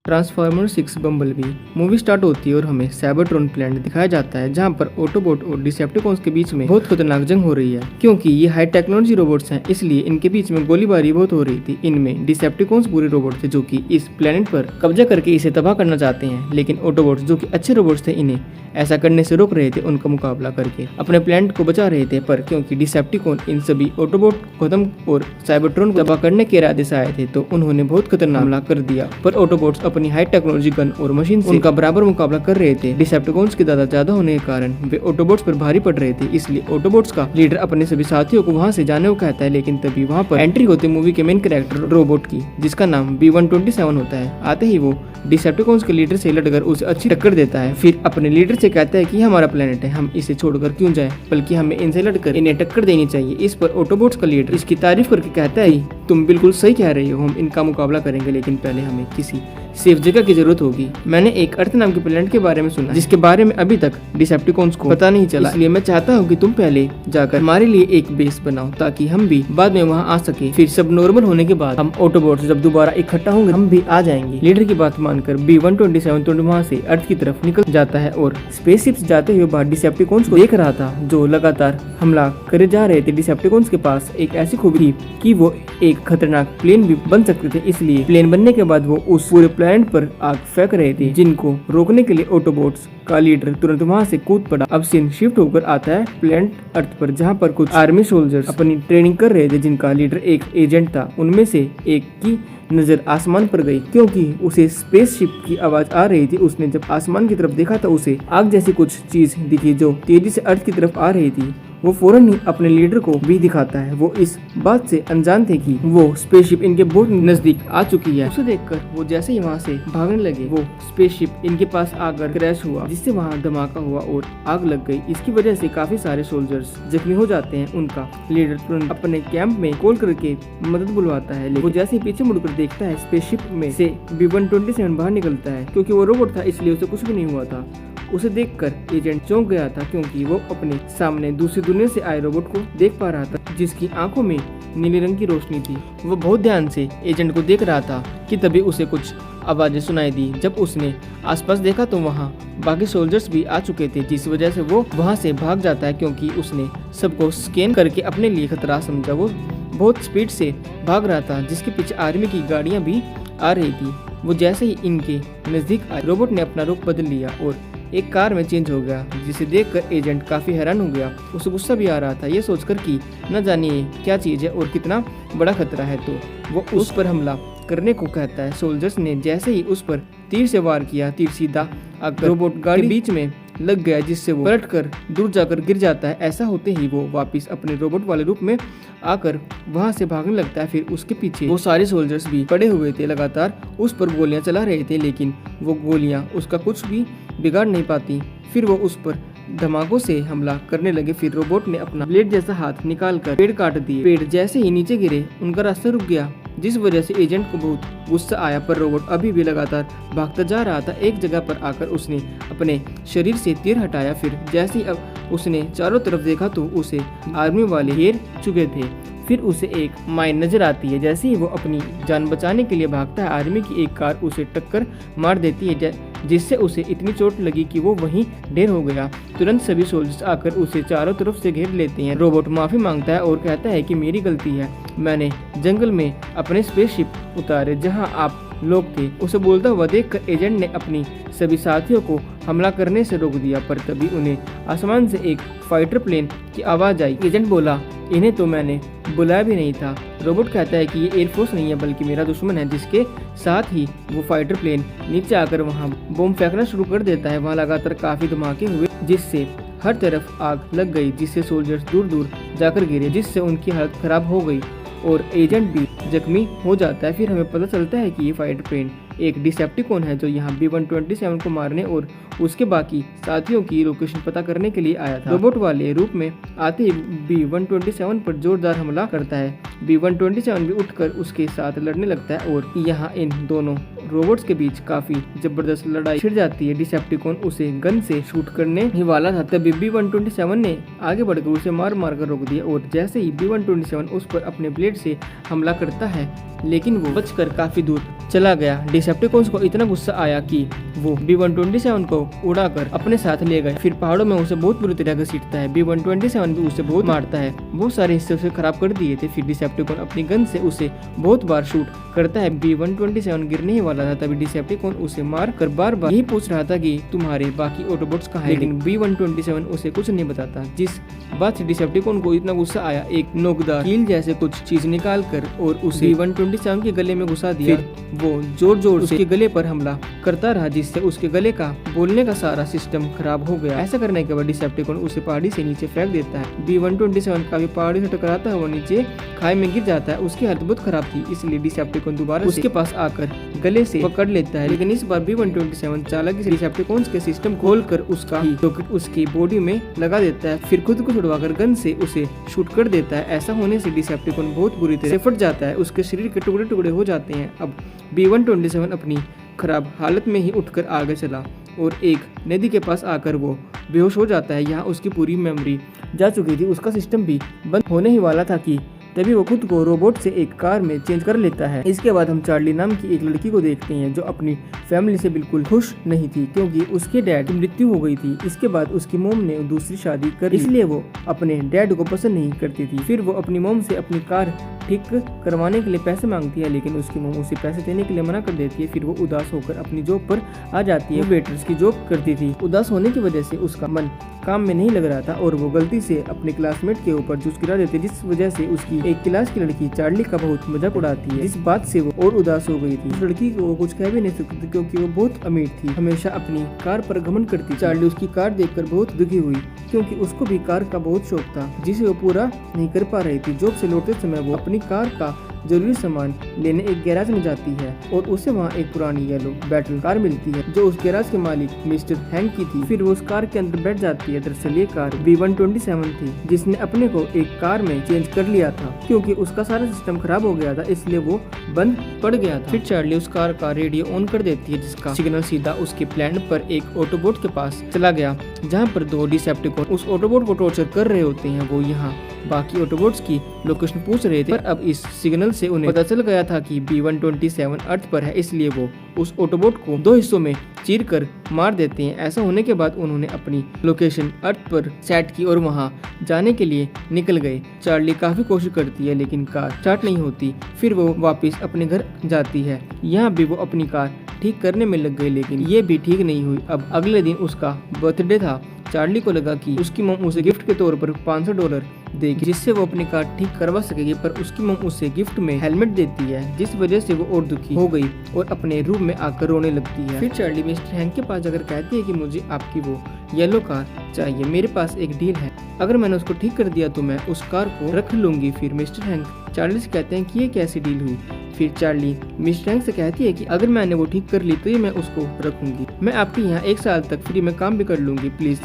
Transformer 6 bumblebee movie start होती है और हमें साइबरट्रॉन प्लैनेट दिखाया जाता है जहां पर ऑटोबॉट और डिसेप्टिकॉन्स के बीच में बहुत खतरनाक जंग हो रही है। क्योंकि ये हाई टेक्नोलॉजी रोबोट्स हैं इसलिए इनके बीच में गोलीबारी बहुत हो रही थी। इनमें डिसेप्टिकॉन्स बुरे रोबोट थे जो कि इस प्लैनेट पर कब्जा करके इसे तबाह करना चाहते हैं, लेकिन ऑटोबॉट्स जो कि अच्छे रोबोट्स थे इन्हें ऐसा करने से रोक रहे थे, उनका मुकाबला करके अपने प्लैनेट को बचा रहे थे। पर क्योंकि डिसेप्टिकॉन इन सभी ऑटोबॉट को खत्म और साइबरट्रॉन को तबाह करने के इरादे से आए थे तो उन्होंने बहुत खतरनाक हमला कर दिया। पर ऑटोबॉट्स अपनी हाई टेक्नोलॉजी गन और मशीन से उनका बराबर मुकाबला कर रहे थे। डिसेप्टिकॉन्स की तादाद ज्यादा होने के कारण वे ऑटोबॉट्स पर भारी पड़ रहे थे, इसलिए ऑटोबॉट्स का लीडर अपने सभी साथियों को वहां से जाने को कहता है। लेकिन तभी वहां पर एंट्री होती मूवी के मेन कैरेक्टर रोबोट की, जिसका नाम B-127 होता है। आते ही वो डिसेप्टिकॉन्स के लीडर से लड़कर उसे अच्छी टक्कर देता है। फिर अपने लीडर से कहता है कि हमारा प्लेनेट है, हम इसे छोड़कर क्यों जाएं, बल्कि हमें इनसे लड़कर इन्हें टक्कर देनी चाहिए। इस पर ऑटोबॉट्स का लीडर इसकी तारीफ करके कहता है तुम बिल्कुल सही कह रही हो, हम इनका मुकाबला करेंगे, लेकिन पहले हमें किसी सेफ जगह की जरूरत होगी। मैंने एक अर्थ नाम के प्लेनेट के बारे में सुना जिसके बारे में अभी तक डिसेप्टिकॉन्स को पता नहीं चला, इसलिए मैं चाहता हूँ कि तुम पहले जाकर हमारे लिए एक बेस बनाओ ताकि हम भी बाद में वहाँ आ सके। फिर सब नॉर्मल होने के बाद हम ऑटोबॉट्स जब दोबारा इकट्ठा होंगे हम भी आ जाएंगे। लीडर की बात मानकर B-127 तो वहाँ से अर्थ की तरफ निकल जाता है और स्पेसशिप से जाते हुए बाहर डिसेप्टिकॉन्स को देख रहा था जो लगातार हमला करे जा रहे थे। डिसेप्टिकॉन्स के पास एक ऐसी खूबी थी कि वो एक खतरनाक प्लेन भी बन सकते थे, इसलिए प्लेन बनने के बाद वो उस पूरे प्लेनेट पर आग फेंक रहे थे, जिनको रोकने के लिए ऑटोबॉट्स का लीडर तुरंत वहां से कूद पड़ा। अब सीन शिफ्ट होकर आता है प्लेनेट अर्थ पर, जहां पर कुछ आर्मी सोल्जर्स अपनी ट्रेनिंग कर रहे थे, जिनका लीडर एक एजेंट था। उनमें से एक की नजर आसमान पर गई क्योंकि उसे स्पेसशिप की आवाज आ रही थी। उसने जब आसमान की तरफ देखा तो उसे आग जैसी कुछ चीज दिखी जो तेजी से अर्थ की तरफ आ रही थी। वो फौरन ही अपने लीडर को भी दिखाता है। वो इस बात से अनजान थे कि वो स्पेसशिप इनके बहुत नजदीक आ चुकी है। उसे देखकर वो जैसे ही वहाँ से भागने लगे वो स्पेसशिप इनके पास आकर क्रैश हुआ, जिससे वहाँ धमाका हुआ और आग लग गई। इसकी वजह से काफी सारे सोल्जर्स जख्मी हो जाते हैं। उनका लीडर तुरंत अपने कैंप में कॉल करके मदद बुलवाता है, लेकिन वो जैसे ही पीछे मुड़कर देखता है स्पेसशिप में से B-127 बाहर निकलता है। क्योंकि वो रोबोट था इसलिए उसे कुछ भी नहीं हुआ था। उसे देखकर एजेंट चौंक गया था क्योंकि वो अपने सामने दूसरी दुनिया से आए रोबोट को देख पा रहा था, जिसकी आंखों में नीले रंग की रोशनी थी। वो बहुत ध्यान से एजेंट को देख रहा था कि तभी उसे कुछ आवाजें सुनाई दी। जब उसने आसपास देखा तो वहाँ बाकी सोल्जर्स भी आ चुके थे, जिस वजह से वो वहाँ से भाग जाता है क्योंकि उसने सबको स्कैन करके अपने लिए खतरा समझा। वो बहुत स्पीड से भाग रहा था, जिसके पीछे आर्मी की गाड़ियाँ भी आ रही थी। वो जैसे ही इनके नजदीक आए रोबोट ने अपना रुख बदल लिया और एक कार में चेंज हो गया, जिसे देखकर एजेंट काफी हैरान हो गया। उसे गुस्सा भी आ रहा था, ये सोचकर कि न जानिए क्या चीज है और कितना बड़ा खतरा है, तो वो उस पर हमला करने को कहता है। सोल्जर्स ने जैसे ही उस पर तीर से वार किया, तीर सीधा आकर रोबोट गाड़ी बीच में लग गया, जिससे वो पलटकर दूर जाकर गिर जाता है। ऐसा होते ही वो वापस अपने रोबोट वाले रूप में आकर वहां से भागने लगता है। फिर उसके पीछे वो सारे सोल्जर्स भी पड़े हुए थे, लगातार उस पर गोलियां चला रहे थे, लेकिन वो गोलियां उसका कुछ भी बिगाड़ नहीं पाती। फिर वो उस पर धमाकों से हमला करने लगे। फिर रोबोट ने अपना ब्लेड जैसा हाथ निकालकर पेड़ काट दिए। पेड़ जैसे ही नीचे गिरे उनका रास्ता रुक गया, जिस वजह से एजेंट को बहुत गुस्सा आया। पर रोबोट अभी भी लगातार भागता जा रहा था। एक जगह पर आकर उसने अपने शरीर से तीर हटाया। फिर जैसे ही अब उसने चारों तरफ देखा तो उसे आर्मी वाले घेर चुके थे। फिर उसे एक माइन नजर आती है। जैसे ही वो अपनी जान बचाने के लिए भागता है, आर्मी की एक कार उसे टक्कर मार देती है, जिससे उसे इतनी चोट लगी कि वो वहीं ढेर हो गया। तुरंत सभी सोल्जर्स आकर उसे चारों तरफ से घेर लेते हैं। रोबोट माफी मांगता है और कहता है कि मेरी गलती है, मैंने जंगल में अपने स्पेसशिप उतारे जहां आप लोग थे। उसे बोलता हुआ देखकर एजेंट ने अपनी सभी साथियों को हमला करने से रोक दिया। पर तभी उन्हें आसमान से एक फाइटर प्लेन की आवाज आई। एजेंट बोला इन्हें तो मैंने बुलाया भी नहीं था। रोबोट कहता है कि ये एयरफोर्स नहीं है बल्कि मेरा दुश्मन है, जिसके साथ ही वो फाइटर प्लेन नीचे आकर वहाँ बम फेंकना शुरू कर देता है। वहाँ लगातार काफी धमाके हुए, जिससे हर तरफ आग लग गई, जिससे सोल्जर्स दूर दूर जाकर गिरे, जिससे उनकी हालत खराब हो गई और एजेंट भी जख्मी हो जाता है। फिर हमें पता चलता है कि ये फाइटर प्लेन एक डिसेप्टिकॉन है जो यहाँ B-127 को मारने और उसके बाकी साथियों की लोकेशन पता करने के लिए आया था। रोबोट वाले रूप में आते ही B-127 पर जोरदार हमला करता है। B-127 भी उठकर उसके साथ लड़ने लगता है और यहाँ इन दोनों रोबोट्स के बीच काफी जबरदस्त लड़ाई छिड़ जाती है। डिसेप्टिकॉन उसे गन से शूट करने ही वाला था, तभी B-127 ने आगे बढ़कर उसे मार मार कर रोक दिया और जैसे ही B-127 उस पर अपने ब्लेड से हमला करता है लेकिन वो बचकर काफी दूर चला गया। डिसेप्टिकॉन्स को इतना गुस्सा आया कि वो B-127 को उड़ाकर अपने साथ ले गए। फिर पहाड़ों में उसे बहुत बुरी तरह घसीटता है। B-127 भी उसे बहुत मारता है, बहुत सारे हिस्से उसे खराब कर दिए थे। फिर डिसेप्टिकॉन अपनी गन से उसे बहुत बार शूट करता है। B-127 गिरने ही वाला था, तभी डिसेप्टिकॉन उसे मार कर बार बार यही पूछ रहा था कि तुम्हारे बाकी ऑटोबॉट्स कहाँ हैं, लेकिन B-127 उसे कुछ नहीं बताता। जिस बात से डिसेप्टिकॉन को इतना गुस्सा आया, एक नोकदार कील जैसे कुछ चीज निकाल कर और उसे B-127 के गले में घुसा दिया। वो जोर जोर से उसके गले पर हमला करता रहा, जिससे उसके गले का बोलने का सारा सिस्टम खराब हो गया। ऐसा करने के बाद डिसेप्टिकॉन उसे पहाड़ी से नीचे फेंक देता है। B-127 काफी पहाड़ी से टकराता है, वो नीचे खाई में गिर जाता है। उसकी हालत बहुत खराब थी, इसलिए डिसेप्टिकॉन दोबारा उसके पास आकर गले से पकड़ लेता है, लेकिन इस बार B-127 चालाकी से डिसेप्टिकॉन्स के सिस्टम खोलकर उसका ही रॉकेट उसकी बॉडी में लगा देता है। फिर खुद को छुड़वाकर गन से उसे शूट कर देता है। ऐसा होने से डिसेप्टिकॉन बहुत बुरी तरह से फट जाता है, उसके शरीर के टुकड़े टुकड़े हो जाते हैं। अब B-127 अपनी खराब हालत में ही उठकर आगे चला और एक नदी के पास आकर वो बेहोश हो जाता है। यहाँ उसकी पूरी मेमोरी जा चुकी थी, उसका सिस्टम भी बंद होने ही वाला था कि तभी वो खुद को रोबोट से एक कार में चेंज कर लेता है। इसके बाद हम चार्ली नाम की एक लड़की को देखते हैं जो अपनी फैमिली से बिल्कुल खुश नहीं थी, क्योंकि उसके डैड की मृत्यु हो गई थी। इसके बाद उसकी मोम ने दूसरी शादी कर ली, इसलिए वो अपने डैड को पसंद नहीं करती थी। फिर वो अपनी मोम से अपनी कार ठीक करवाने के लिए पैसे मांगती है, लेकिन उसकी मोम उसे पैसे देने के लिए मना कर देती है। फिर वो उदास होकर अपनी जॉब पर आ जाती है। वेटर्स की जॉब करती थी। उदास होने की वजह से उसका मन काम में नहीं लग रहा था और वो गलती से अपने क्लासमेट के ऊपर जूस गिरा देती है, जिस वजह से उसकी एक क्लास की लड़की चार्ली का बहुत मजाक उड़ाती है। इस बात से वो और उदास हो गई थी। उस लड़की को वो कुछ कह भी नहीं सकती क्योंकि वो बहुत अमीर थी, हमेशा अपनी कार पर घमंड करती। चार्ली उसकी कार देखकर बहुत दुखी हुई, क्योंकि उसको भी कार का बहुत शौक था, जिसे वो पूरा नहीं कर पा रही थी। जॉब से लौटते समय वो अपनी कार का जरूरी सामान लेने एक गैराज में जाती है और उसे वहाँ एक पुरानी येलो बैटल कार मिलती है जो उस गैराज के मालिक मिस्टर हैंक की थी। फिर वो उस कार के अंदर बैठ जाती है। दरअसल ये कार B-127 थी, जिसने अपने को एक कार में चेंज कर लिया था, क्योंकि उसका सारा सिस्टम खराब हो गया था, इसलिए वो बंद पड़ गया था। फिर चार्ली उस कार का रेडियो ऑन कर देती है, जिसका सिग्नल सीधा उसके प्लेनेट पर एक ऑटोबोट के पास चला गया, जहाँ पर दो डिसेप्टिकॉन उस ऑटोबोट को टॉर्चर कर रहे होते हैं। वो यहाँ बाकी ऑटोबोट्स की लोकेशन पूछ रहे थे, पर अब इस सिग्नल से उन्हें पता चल गया था कि B-127 अर्थ पर है, इसलिए वो उस ऑटोबोट को दो हिस्सों में चीर कर मार देते हैं। ऐसा होने के बाद उन्होंने अपनी लोकेशन अर्थ पर सेट की और वहां जाने के लिए निकल गए। चार्ली काफी कोशिश करती है, लेकिन कार स्टार्ट नहीं होती। फिर वो वापस अपने घर जाती है। यहाँ भी वो अपनी कार ठीक करने में लग गई, लेकिन ये भी ठीक नहीं हुई। अब अगले दिन उसका बर्थडे था। चार्ली को लगा कि उसकी मम उसे गिफ्ट के तौर पर $500 देगी, जिससे वो अपनी कार ठीक करवा सकेगी, पर उसकी मम उसे गिफ्ट में हेलमेट देती है, जिस वजह से वो और दुखी हो गई और अपने रूम में आकर रोने लगती है। फिर चार्ली मिस्टर हैंक के पास जाकर कहती है कि मुझे आपकी वो येलो कार चाहिए, मेरे पास एक डील है, अगर मैंने उसको ठीक कर दिया तो मैं उस कार को रख लूंगी। फिर मिस्टर हैंक चार्ली से कहते हैं कि ये कैसी डील हुई। फिर चार्ली मिस्टर हैंक से कहती है कि अगर मैंने वो ठीक कर ली तो ये मैं उसको रखूंगी, मैं आपके यहाँ 1 साल तक फ्री में काम भी कर लूंगी, प्लीज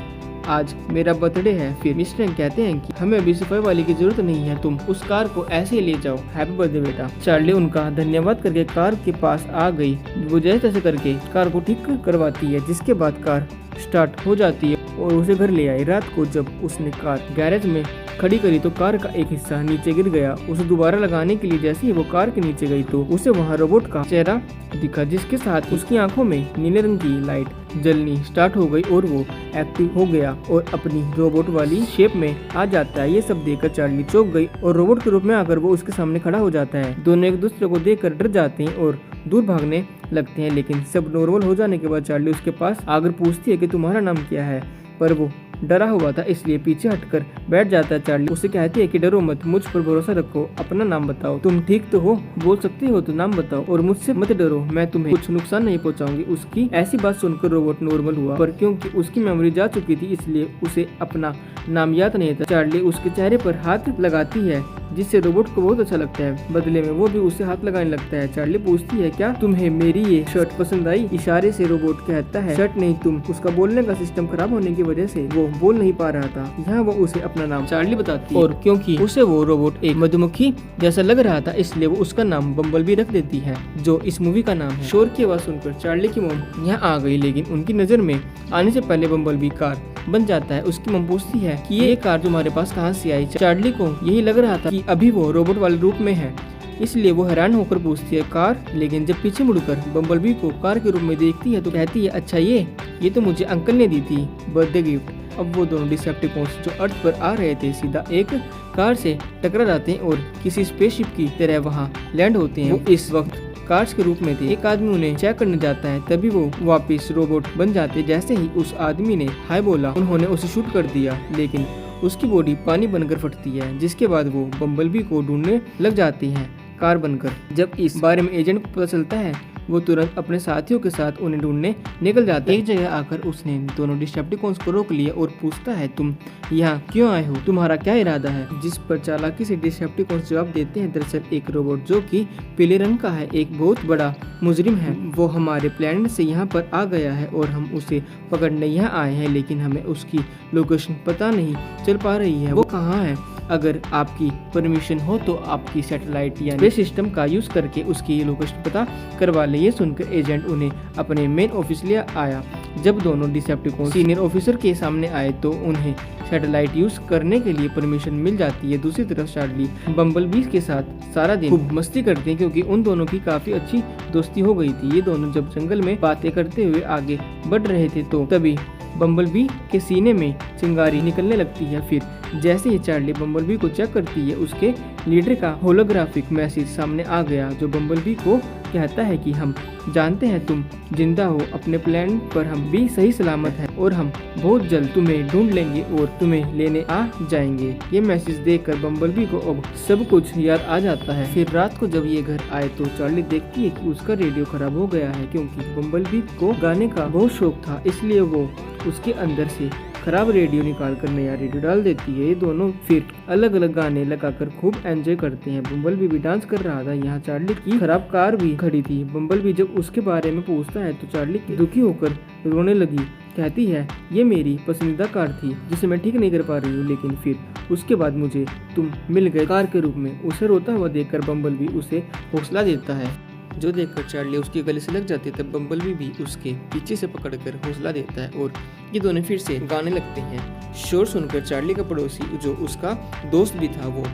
आज मेरा बर्थडे है। फिर मिस्टर हैंक कहते हैं कि हमें अभी सफाई वाली की जरूरत नहीं है, तुम उस कार को ऐसे ही ले जाओ, हैप्पी बर्थडे बेटा। चार्ली उनका धन्यवाद करके कार के पास आ गई। वो जैसे तैसे करके कार को ठीक करवाती है, जिसके बाद कार स्टार्ट हो जाती है और उसे घर ले आई। रात को जब उसने कार गैरेज में खड़ी करी तो कार का एक हिस्सा नीचे गिर गया। उसे दोबारा लगाने के लिए जैसे ही वो कार के नीचे गई तो उसे वहाँ रोबोट का चेहरा दिखा, जिसके साथ उसकी आंखों में नीले रंग की लाइट जलनी स्टार्ट हो गई और वो एक्टिव हो गया और अपनी रोबोट वाली शेप में आ जाता है। ये सब देखकर चार्ली चौंक गई और रोबोट के रूप में आकर वो उसके सामने खड़ा हो जाता है। दोनों एक दूसरे को देखकर डर जाते हैं और दूर भागने लगते हैं, लेकिन सब नॉर्मल हो जाने के बाद चार्ली उसके पास आकर पूछती है कि तुम्हारा नाम क्या है, पर वो डरा हुआ था इसलिए पीछे हटकर बैठ जाता है। चार्ली उसे कहती है कि डरो मत, मुझ पर भरोसा रखो, अपना नाम बताओ, तुम ठीक तो हो, बोल सकते हो तो नाम बताओ और मुझसे मत डरो, मैं तुम्हें कुछ नुकसान नहीं पहुंचाऊंगी। उसकी ऐसी बात सुनकर रोबोट नॉर्मल हुआ, पर क्योंकि उसकी मेमोरी जा चुकी थी इसलिए उसे अपना नाम याद नहीं था। चार्ली उसके चेहरे पर हाथ लगाती है, जिससे रोबोट को बहुत अच्छा लगता है। बदले में वो भी उसे हाथ लगाने लगता है। चार्ली पूछती है क्या तुम्हें मेरी ये शर्ट पसंद आई। इशारे से रोबोट कहता है शर्ट नहीं तुम। उसका बोलने का सिस्टम खराब होने की वजह से वो बोल नहीं पा रहा था। यहाँ वो उसे अपना नाम चार्ली बताती है और क्योंकि उसे वो रोबोट एक मधुमक्खी जैसा लग रहा था इसलिए वो उसका नाम बम्बल भी रख देती है, जो इस मूवी का नाम है। शोर की आवाज सुनकर चार्ली की मम यहाँ आ गई, लेकिन उनकी नजर में आने से पहले बम्बल भी कार बन जाता है। उसकी मम पूछती है कि ये कार तुम्हारे पास कहाँ से आई। चार्ली को यही लग रहा था कि अभी वो रोबोट वाले रूप में है। इसलिए वो हैरान होकर पूछती है कार, लेकिन जब पीछे मुड़कर बम्बलबी को कार के रूप में देखती है तो कहती है अच्छा ये तो मुझे अंकल ने दी थी बर्थडे गिफ्ट। अब वो दोनों डिसेप्टिकॉन्स जो अर्थ पर आ रहे थे सीधा एक कार से टकरा जाते हैं और किसी स्पेसशिप की तरह वहाँ लैंड होते हैं। वो इस वक्त कार्स के रूप में थे। एक आदमी उन्हें चेक करने जाता है, तभी वो वापस रोबोट बन जाते। जैसे ही उस आदमी ने हाय बोला उन्होंने उसे शूट कर दिया, लेकिन उसकी बॉडी पानी बनकर फटती है, जिसके बाद वो बम्बलबी को ढूंढने लग जाती हैं कार बनकर। जब इस बारे में एजेंट को पता चलता है वो तुरंत अपने साथियों के साथ उन्हें ढूंढने निकल जाता है। एक जगह आकर उसने दोनों डिसेप्टिकॉन्स को रोक लिया और पूछता है तुम यहाँ क्यों आए हो, तुम्हारा क्या इरादा है। जिस पर चालाकी से डिसेप्टिकॉन्स जवाब देते हैं दरअसल एक रोबोट जो कि पीले रंग का है एक बहुत बड़ा मुजरिम है। वो हमारे प्लेनेट से यहाँ पर आ गया है और हम उसे पकड़ने यहाँ आए हैं, लेकिन हमें उसकी लोकेशन पता नहीं चल पा रही है। वो कहाँ है? अगर आपकी परमिशन हो तो आपकी सैटेलाइट या स्पेस सिस्टम का यूज करके उसकी लोकेशन पता करवा ले। ये सुनकर एजेंट उन्हें अपने मेन ऑफिस ले आया। जब दोनों डिसेप्टिकॉन सीनियर ऑफिसर के सामने आए तो उन्हें सैटेलाइट यूज करने के लिए परमिशन मिल जाती है। दूसरी तरफ चार्ली बम्बलबी के साथ सारा दिन खूब मस्ती करते हैं क्योंकि उन दोनों की काफी अच्छी दोस्ती हो गई थी। ये दोनों जब जंगल में बातें करते हुए आगे बढ़ रहे थे तो तभी बम्बलबी के सीने में चिंगारी निकलने लगती है। फिर जैसे ही चार्ली बम्बलबी को चेक करती है उसके लीडर का होलोग्राफिक मैसेज सामने आ गया जो बम्बलबी को कहता है कि हम जानते हैं तुम जिंदा हो, अपने प्लेनेट पर हम भी सही सलामत हैं और हम बहुत जल्द तुम्हें ढूंढ लेंगे और तुम्हें लेने आ जाएंगे। ये मैसेज देखकर बम्बलबी को अब सब कुछ याद आ जाता है। फिर रात को जब ये घर आए तो चार्ली देखती है कि उसका रेडियो खराब हो गया है क्योंकि बम्बलबी को गाने का बहुत शौक था, इसलिए वो उसके अंदर से खराब रेडियो निकाल कर नया रेडियो डाल देती है। ये दोनों फिर अलग अलग गाने लगाकर खूब एंजॉय करते हैं। बम्बलबी भी डांस कर रहा था। यहाँ चार्ली की खराब कार भी खड़ी थी। बम्बलबी जब उसके बारे में पूछता है तो चार्ली दुखी होकर रोने लगी। कहती है ये मेरी पसंदीदा कार थी जिसे मैं ठीक नहीं कर पा रही हूँ, लेकिन फिर उसके बाद मुझे तुम मिल गए कार के रूप में। उसे रोता हुआ देखकर बम्बलबी उसे हौसला देता है, जो देखकर चार्ली उसके गले से लग जाती है। तब बम्बलबी भी उसके पीछे से पकड़कर हौसला देता है और ये दोनों फिर से गाने लगते हैं। शोर सुनकर चार्ली का पड़ोसी जो उसका दोस्त भी था वो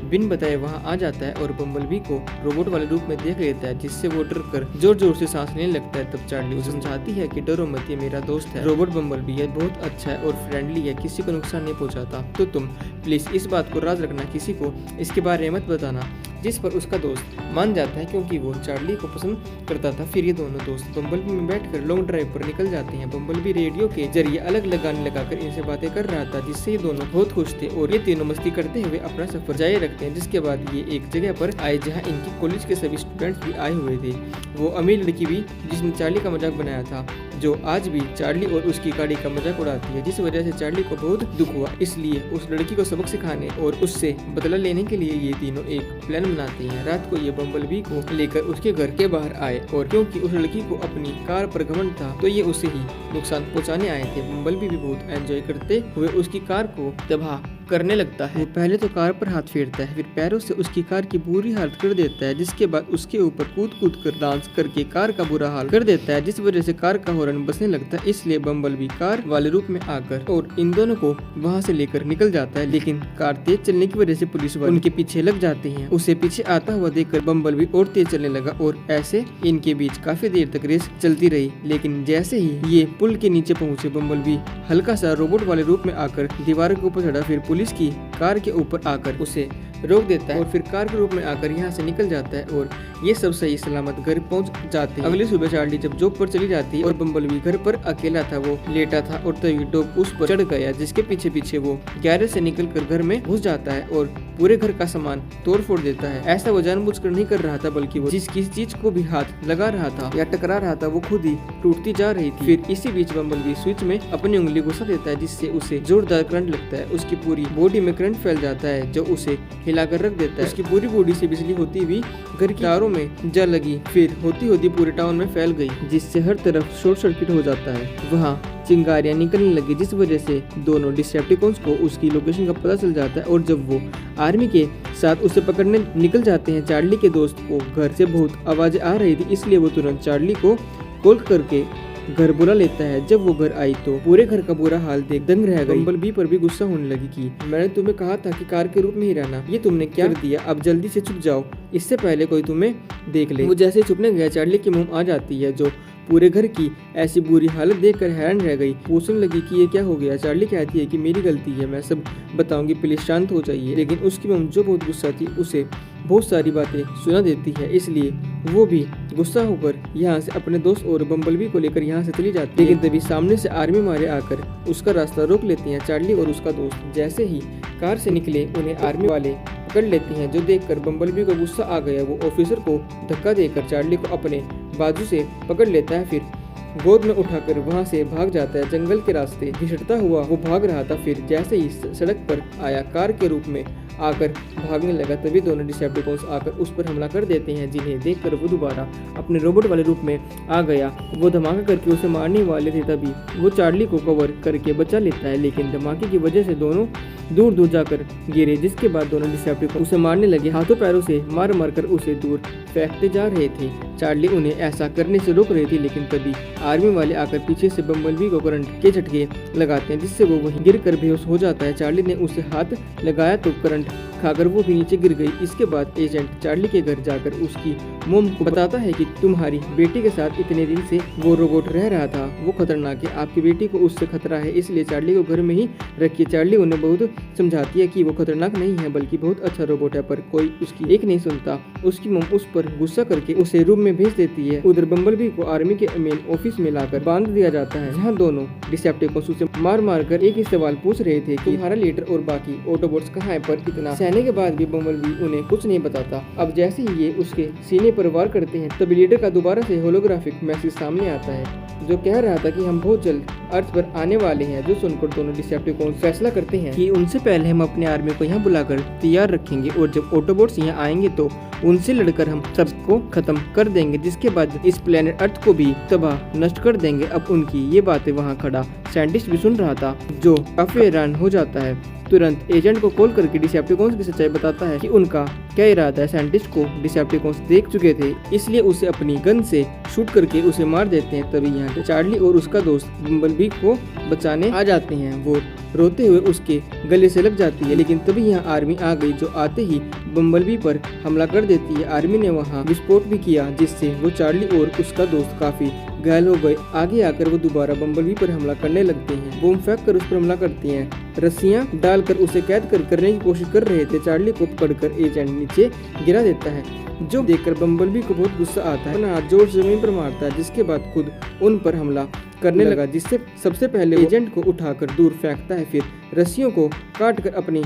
बिन बताए वहां आ जाता है और बम्बलबी को रोबोट वाले रूप में देख लेता है, जिससे वो डर कर जोर जोर से सांस लेने लगता है। तब चार्ली उसे समझाती है कि डरो मत, ये मेरा दोस्त है रोबोट बम्बलबी, ये बहुत अच्छा है और फ्रेंडली है, किसी को नुकसान नहीं पहुंचाता, तो तुम प्लीज इस बात को राज रखना, किसी को इसके बारे में मत बताना। जिस पर उसका दोस्त मान जाता है क्योंकि वो चार्ली को पसंद करता था। फिर ये दोनों दोस्त बम्बलबी में बैठकर लॉन्ग ड्राइव पर निकल जाते हैं। बम्बलबी रेडियो के जरिए अलग अलग गाने लगाकर इनसे बातें कर रहा था, जिससे ये दोनों बहुत खुश थे और ये तीनों मस्ती करते हुए अपना सफर जारी रखते हैं। जिसके बाद ये एक जगह पर आए जहाँ इनकी कॉलेज के सभी स्टूडेंट्स भी आए हुए थे। वो अमीर लड़की भी जिसने चार्ली का मजाक बनाया था, जो आज भी चार्ली और उसकी गाड़ी का मजाक उड़ाती है, जिस वजह से चार्ली को बहुत दुख हुआ। इसलिए उस लड़की को सबक सिखाने और उससे बदला लेने के लिए ये तीनों एक प्लान बनाते हैं। रात को ये बम्बलबी को लेकर उसके घर के बाहर आए और क्योंकि उस लड़की को अपनी कार पर घमंड था तो ये उसे ही नुकसान पहुंचाने आए थे। बम्बलबी भी बहुत एंजॉय करते हुए उसकी कार को तबाह करने लगता है। वो पहले तो कार पर हाथ फेरता है, फिर पैरों से उसकी कार की बुरी हालत कर देता है, जिसके बाद उसके ऊपर कूद कूद कर डांस करके कार का बुरा हाल कर देता है, जिस वजह से कार का हॉर्न बजने लगता है। इसलिए बम्बलबी कार वाले रूप में आकर और इन दोनों को वहाँ से लेकर निकल जाता है, लेकिन कार तेज चलने की वजह से पुलिस वाले उनके पीछे लग जाते हैं। उसे पीछे आता हुआ देखकर बम्बलबी और तेज चलने लगा और ऐसे इनके बीच काफी देर तक रेस चलती रही। लेकिन जैसे ही ये पुल के नीचे पहुँचे बम्बलबी हल्का सा रोबोट वाले रूप में आकर दीवार के ऊपर चढ़ा, फिर पुलिस की कार के ऊपर आकर उसे रोक देता है और फिर कार के रूप में आकर यहाँ से निकल जाता है और ये सब सही सलामत घर पहुँच जाते हैं। अगली सुबह चार्ली जब जॉब पर चली जाती है और बम्बलबी घर पर अकेला था, वो लेटा था और तभी डॉग उस पर चढ़ गया, जिसके पीछे पीछे वो गैरेज से निकलकर घर में घुस जाता है और पूरे घर का सामान तोड़ फोड़ देता है। ऐसा वो जानबूझकर नहीं कर रहा था, बल्कि वो जिस किसी चीज को भी हाथ लगा रहा था या टकरा रहा था वो खुद ही टूटती जा रही थी। फिर इसी बीच बम्बलबी स्विच में अपनी उंगली घुसा देता है, जिससे उसे जोरदार करंट लगता है। उसकी पूरी बॉडी में करंट फैल जाता है जो उसे हिलाकर रख देता है। उसकी पूरी बॉडी से बिजली होती हुई घर की तारों में जा लगी, फिर होती होती पूरे टाउन में फैल गई, जिससे हर तरफ शॉर्ट सर्किट हो जाता है। वहाँ चिंगारियां निकलने लगी, जिस वजह से दोनों डिसेप्टिकॉन्स को उसकी लोकेशन का पता चल जाता है और जब वो आर्मी के साथ उसे पकड़ने निकल जाते हैं। चार्ली के दोस्त को घर से बहुत आवाजें आ रही थी, इसलिए वो तुरंत चार्ली को कॉल करके घर बुला लेता है। जब वो घर आई तो पूरे घर का बुरा हाल देख दंग रह गई। बम्बलबी पर भी गुस्सा होने लगी कि मैंने तुम्हें कहा था कि कार के रूप में ही रहना, ये तुमने क्या कर दिया। अब जल्दी से छुप जाओ, इससे पहले कोई तुम्हें देख ले। वो जैसे छुपने गया चार्ली की मुंह आ जाती है, जो पूरे घर की ऐसी बुरी हालत देखकर हैरान रह गई। पूछने लगी कि ये क्या हो गया। चार्ली कहती है कि मेरी गलती है, मैं सब बताऊंगी, प्लीज शांत हो जाइए। लेकिन उसकी मम जो बहुत गुस्सा थी उसे बहुत सारी बातें सुना देती है, इसलिए वो भी गुस्सा होकर यहाँ से अपने दोस्त और बम्बलबी को लेकर यहाँ से चली जाती है। लेकिन तभी सामने से आर्मी मारे आकर उसका रास्ता रोक लेती हैं चार्ली और उसका दोस्त। जैसे ही कार से निकले उन्हें आर्मी वाले पकड़ लेते हैं, जो देखकर बम्बलबी को गुस्सा आ गया। वो ऑफिसर को धक्का देकर चार्ली को अपने बाजू से पकड़ लेता है, फिर गोद में उठाकर वहां से भाग जाता है। जंगल के रास्ते घिसटता हुआ वो भाग रहा था, फिर जैसे ही सड़क पर आया कार के रूप में आकर भागने लगा, तभी दोनों डिसेप्टिकॉन्स आकर उस पर हमला कर देते हैं, जिन्हें देखकर वो दोबारा अपने रोबोट वाले रूप में आ गया। वो धमाका करके उसे मारने वाले थे, तभी वो चार्ली को कवर करके बचा लेता है, लेकिन धमाके की वजह से दोनों दूर दूर जाकर गिरे, जिसके बाद दोनों डिसेप्टिकॉन उसे मारने लगे। हाथों पैरों से मार मार कर उसे दूर फेंकते जा रहे थे। चार्ली उन्हें ऐसा करने से रोक रही थी, लेकिन तभी आर्मी वाले आकर पीछे से बम्बलबी को करंट के झटके लगाते हैं, जिससे वो वहीं गिर कर बेहोश हो जाता है। चार्ली ने उसे हाथ लगाया तो करंट खाकर वो भी नीचे गिर गई। इसके बाद एजेंट चार्ली के घर जाकर उसकी मोम को बताता है कि तुम्हारी बेटी के साथ इतने दिन से वो रोबोट रह रहा था, वो खतरनाक है, आपकी बेटी को उससे खतरा है, इसलिए चार्ली को घर में ही रखिए। चार्ली उन्हें बहुत समझाती है कि वो खतरनाक नहीं है बल्कि बहुत अच्छा रोबोट है, पर कोई उसकी एक नहीं सुनता। उसकी मोम उस पर गुस्सा करके उसे रूम में भेज देती है। उधर बम्बलबी को आर्मी के मेन ऑफिस में लाकर बांध दिया जाता है, जहाँ दोनों डिसेप्टिकॉन्स उसे मार मार कर एक ही सवाल पूछ रहे थे कि तुम्हारा लीडर और बाकी ऑटोबॉट्स कहाँ है। पर इतना सहने के बाद भी बम्बलबी उन्हें कुछ नहीं बताता। अब जैसे ही ये उसके सीने पर वार करते हैं, तभी लीडर का दोबारा से होलोग्राफिक मैसेज सामने आता है, जो कह रहा था कि हम बहुत जल्द अर्थ पर आने वाले हैं। जो सुनकर दोनों डिसेप्टिकॉन्स फैसला करते हैं कि उनसे पहले हम अपने आर्मी को यहाँ बुलाकर तैयार रखेंगे, और जब ऑटोबॉट्स यहाँ आएंगे तो उनसे लड़कर हम सबको खत्म कर देंगे, जिसके बाद इस प्लेनेट अर्थ को भी तबाह नष्ट कर देंगे। अब उनकी ये बातें वहाँ खड़ा साइंटिस्ट भी सुन रहा था, जो काफी हैरान हो जाता है। तुरंत एजेंट को कॉल करके डिसेप्टिकॉन्स की सच्चाई बताता है कि उनका क्या इरादा है। साइंटिस्ट को डिसेप्टिकॉन्स देख चुके थे, इसलिए उसे अपनी गन से शूट करके उसे मार देते हैं। तभी यहाँ चार्ली और उसका दोस्त बम्बलबी को बचाने आ जाते हैं। वो रोते हुए उसके गले से लग जाती है, लेकिन तभी यहाँ आर्मी आ गई, जो आते ही बम्बलबी पर हमला कर देती है। आर्मी ने वहाँ विस्फोट भी किया, जिससे वो चार्ली और उसका दोस्त काफी घायल हो गए। आगे आकर वो दोबारा बम्बलबी पर हमला करने लगते हैं, बम फेंक कर उस पर हमला करते हैं। रस्सियां डालकर उसे कैद करने की कोशिश कर रहे थे। चार्ली को पकड़कर एजेंट नीचे गिरा देता है, जो देखकर बम्बलबी को बहुत गुस्सा आता है। अपना हाथ जोर से जमीन पर मारता है, जिसके बाद खुद उन पर हमला करने लगा, जिससे सबसे पहले एजेंट को उठाकर दूर फेंकता है, फिर रस्सियों को काट कर अपनी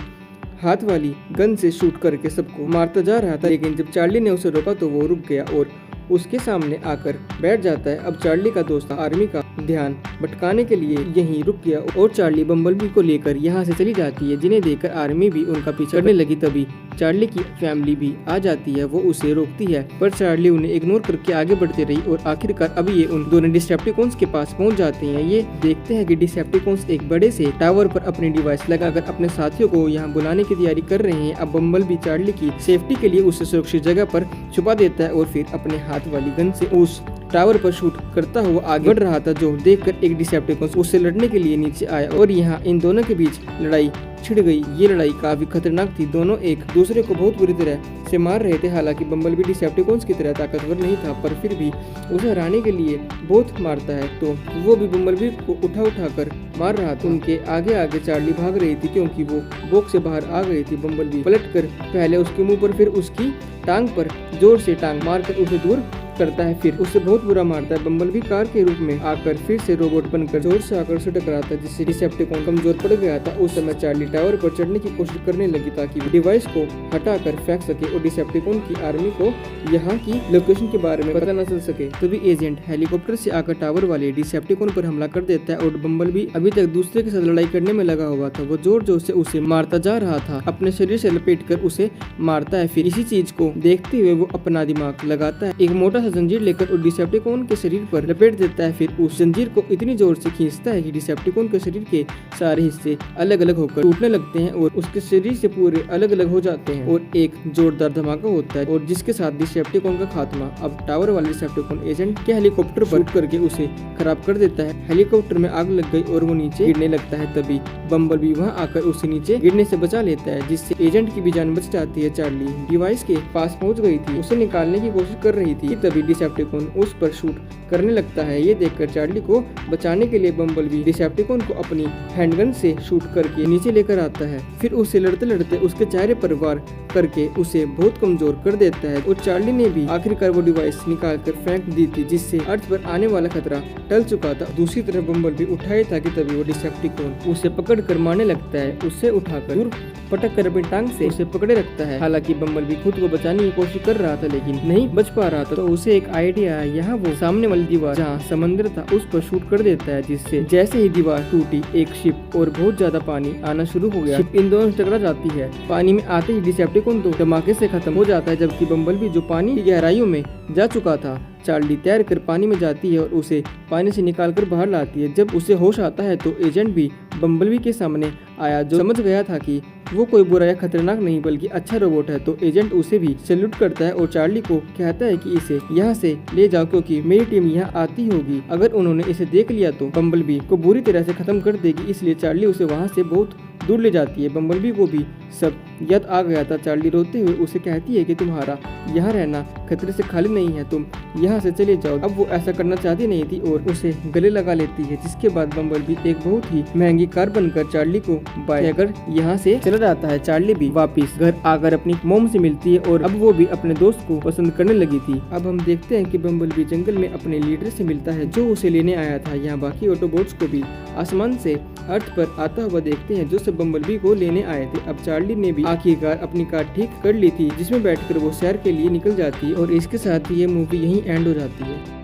हाथ वाली गन से शूट करके सबको मारता जा रहा था। लेकिन जब चार्ली ने उसे रोका तो वो रुक गया और उसके सामने आकर बैठ जाता है। अब चार्ली का दोस्त आर्मी का ध्यान भटकाने के लिए यहीं रुक गया और चार्ली बम्बलबी को लेकर यहाँ से चली जाती है, जिन्हें देखकर आर्मी भी उनका पीछा करने लगी। तभी चार्ली की फैमिली भी आ जाती है, वो उसे रोकती है, पर चार्ली उन्हें इग्नोर करके आगे बढ़ती रही और आखिरकार अभी ये उन दोनों डिसेप्टिकॉन्स के पास पहुंच जाते हैं। ये देखते हैं कि डिसेप्टिकॉन्स एक बड़े से टावर पर अपनी डिवाइस लगाकर अपने साथियों को यहाँ बुलाने की तैयारी कर रहे हैं। अब बम्बलबी चार्ली की सेफ्टी के लिए उसे सुरक्षित जगह पर छुपा देता है और फिर अपने हाथ वाली गन से उस टावर पर शूट करता हुआ आगे बढ़ रहा था, जो देखकर एक डिसेप्टिकॉन्स उससे लड़ने के लिए नीचे आया और यहाँ इन दोनों के बीच लड़ाई छिड़ गई। ये लड़ाई काफी खतरनाक थी, दोनों एक दूसरे को बहुत बुरी तरह से मार रहे थे। हालांकि बम्बलबी डिसेप्टिकॉन्स की तरह ताकतवर नहीं था, पर फिर भी उसे हराने के लिए बहुत मारता है, तो वो भी बम्बलबी को उठा कर मार रहा था। उनके आगे आगे चार्ली भाग रही थी, क्योंकि वो बॉक्स से बाहर आ गई थी। बम्बलबी पलट कर पहले उसके मुंह पर फिर उसकी टांग पर जोर से टांग मारकर उसे दूर करता है, फिर उसे बहुत बुरा मारता है। बम्बलबी कार के रूप में आकर फिर से रोबोट बनकर जोर से आकर उसे टकराता है, जिससे डिसेप्टिकॉन कमजोर पड़ गया था। उस समय चार्ली टावर पर चढ़ने की कोशिश करने लगी ताकि डिवाइस को हटाकर फेंक सके और डिसेप्टिकॉन की आर्मी को यहाँ की लोकेशन के बारे में पता न चल सके। तभी एजेंट हेलीकॉप्टर से आकर टावर वाले डिसेप्टिकॉन पर हमला कर देता है और बम्बलबी अभी तक दूसरे के साथ लड़ाई करने में लगा हुआ था। वो जोर जोर से उसे मारता जा रहा था, अपने शरीर से लपेट कर उसे मारता है। फिर इसी चीज को देखते हुए वो अपना दिमाग लगाता है। एक मोटा सा जंजीर लेकर उस डिसेप्टिकॉन के शरीर पर लपेट देता है। फिर उस जंजीर को इतनी जोर से खींचता है कि डिसेप्टिकॉन के शरीर के सारे हिस्से अलग अलग होकर टूटने लगते हैं और उसके शरीर से पूरे अलग अलग हो जाते हैं और एक जोरदार धमाका होता है और जिसके साथ डिसेप्टिकॉन का खात्मा। अब टावर वाले डिसेप्टिकॉन एजेंट के हेलीकॉप्टर पर करके उसे खराब कर देता है। हेलीकॉप्टर में आग लग गई और वो नीचे गिरने लगता है। तभी बम्बलबी वहाँ आकर उसे नीचे गिरने से बचा लेता है, जिससे एजेंट की भी जान बच जाती है। चार्ली डिवाइस के पास पहुंच गई थी, उसे निकालने की कोशिश कर रही थी, तभी डिसेप्टिकॉन उस पर शूट करने लगता है। ये देखकर चार्ली को बचाने के लिए बम्बलबी डिसेप्टिकॉन को अपनी हैंडगन से शूट करके नीचे लेकर आता है। फिर उसे लड़ते लड़ते उसके चेहरे पर वार करके उसे बहुत कमजोर कर देता है और चार्ली ने भी आखिरकार वो डिवाइस निकाल कर फेंक दी थी, जिससे अर्थ पर आने वाला खतरा टल चुका था। दूसरी तरफ बम्बलबी उठाए था कि तभी वो डिसेप्टिकॉन उसे पकड़ कर मारने लगता है। उसे उठाकर दूर पटक कर अपनी टांग से उसे पकड़े रखता है। हालांकि बम्बलबी खुद को बचाने की कोशिश कर रहा था लेकिन नहीं बच पा रहा था, तो उसे एक आइडिया आया। यहाँ वो सामने वाली दीवार जहाँ समंदर था उस पर शूट कर देता है, जिससे जैसे ही दीवार टूटी एक शिप और बहुत ज्यादा पानी आना शुरू हो गया। शिप इन दोनों से टकरा जाती है। पानी में आते ही डिसेप्टिकॉन तो धमाके से खत्म हो जाता है, जबकि बम्बलबी जो पानी की गहराइयों में जा चुका था। चार्ली तैर कर पानी में जाती है और उसे पानी से निकाल कर बाहर लाती है। जब उसे होश आता है तो एजेंट भी बम्बलबी के सामने आया, जो समझ गया था कि वो कोई बुरा या खतरनाक नहीं बल्कि अच्छा रोबोट है। तो एजेंट उसे भी सैल्यूट करता है और चार्ली को कहता है कि इसे यहाँ से ले जाओ क्योंकि मेरी टीम यहाँ आती होगी। अगर उन्होंने इसे देख लिया तो बम्बलबी को बुरी तरह से खत्म कर देगी, इसलिए चार्ली उसे वहाँ से बहुत दूर ले जाती है। बम्बलबी को भी सब याद आ गया था। चार्ली रोते हुए उसे कहती है कि तुम्हारा यहाँ रहना खतरे से खाली नहीं है, तुम यहाँ से चले जाओ। अब वो ऐसा करना चाहती नहीं थी और उसे गले लगा लेती है, जिसके बाद बम्बलबी एक बहुत ही महंगी कार बनकर चार्ली को बाय कर यहाँ से चला जाता है। चार्ली भी वापिस घर आकर अपनी मॉम से मिलती है और अब वो भी अपने दोस्त को पसंद करने लगी थी। अब हम देखते हैं कि बम्बलबी जंगल में अपने लीडर से मिलता है जो उसे लेने आया था। यहाँ बाकी ऑटोबॉट्स को भी आसमान से अर्थ पर आता हुआ देखते हैं जो सब बम्बलबी को लेने आए थे। अब चार्ली ने भी आखिरकार अपनी कार ठीक कर ली थी, जिसमें बैठकर वो सैर के लिए निकल जाती है और इसके साथ ही ये मूवी यहीं एंड हो जाती है।